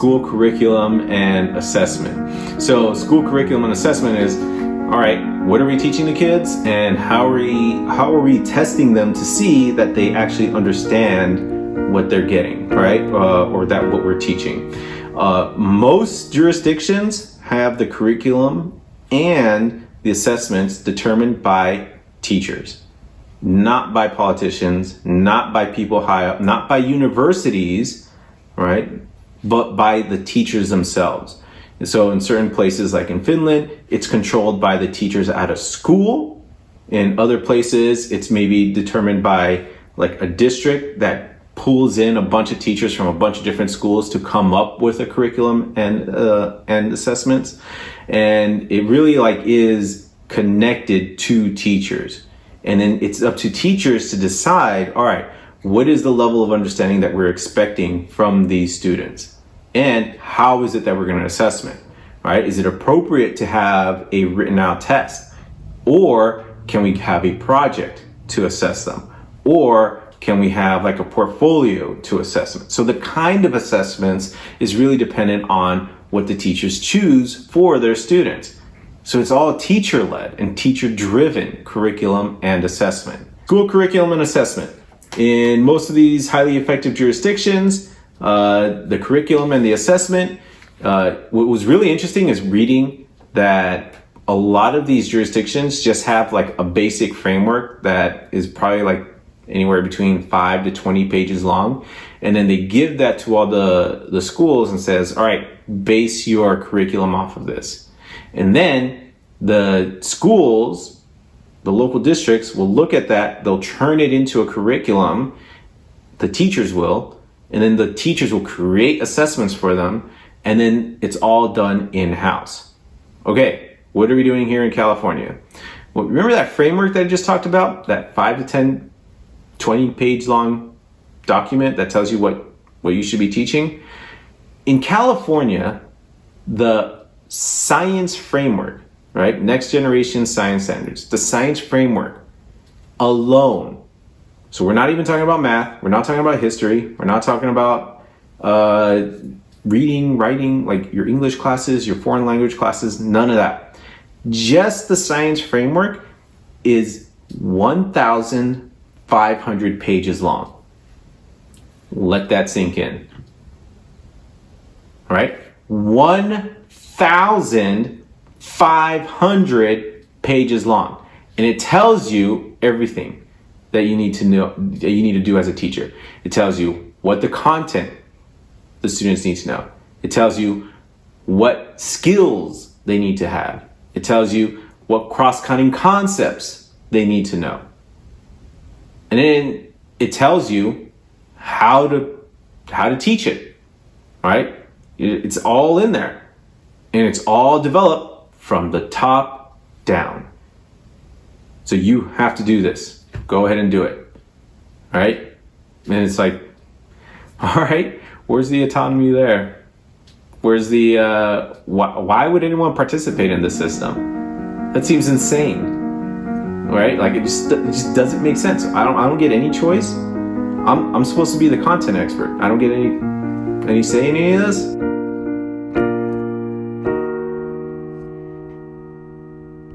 school curriculum and assessment. So school curriculum and assessment is, all right, what are we teaching the kids, and how are we testing them to see that they actually understand what they're getting, right? Or that what we're teaching. Most jurisdictions have the curriculum and the assessments determined by teachers, not by politicians, not by people high up, not by universities, right? But by the teachers themselves. And so in certain places, like in Finland, it's controlled by the teachers at a school. In other places, it's maybe determined by like a district that pulls in a bunch of teachers from a bunch of different schools to come up with a curriculum and assessments. And it really like is connected to teachers. And then it's up to teachers to decide, all right, what is the level of understanding that we're expecting from these students? And how is it that we're going to assessment, right? Is it appropriate to have a written out test? Or can we have a project to assess them? Or can we have like a portfolio to assessment? So the kind of assessments is really dependent on what the teachers choose for their students. So it's all teacher-led and teacher-driven curriculum and assessment. School curriculum and assessment. In most of these highly effective jurisdictions, the curriculum and the assessment, what was really interesting is reading that a lot of these jurisdictions just have like a basic framework that is probably like anywhere between 5 to 20 pages long. And then they give that to all the schools and says, all right, base your curriculum off of this. And then the schools, the local districts will look at that, they'll turn it into a curriculum, the teachers will, and then the teachers will create assessments for them, and then it's all done in-house. Okay, what are we doing here in California? Well, remember that framework that I just talked about? That 5 to 10, 20 page long document that tells you what you should be teaching? In California, the science framework, right? Next generation science standards, the science framework alone. So we're not even talking about math. We're not talking about history. We're not talking about reading, writing, like your English classes, your foreign language classes, none of that. Just the science framework is 1,500 pages long. Let that sink in. All right? 1,500 pages long. And it tells you everything that you need to know, that you need to do as a teacher. It tells you what the content the students need to know. It tells you what skills they need to have. It tells you what cross-cutting concepts they need to know. And then it tells you how to teach it, right? It's all in there. And it's all developed from the top down. So you have to do this. Go ahead and do it. All right? And it's like, all right, where's the autonomy there? Where's the, why would anyone participate in this system? That seems insane, right? Like it just doesn't make sense. I don't get any choice. I'm supposed to be the content expert. I don't get any say in any of this.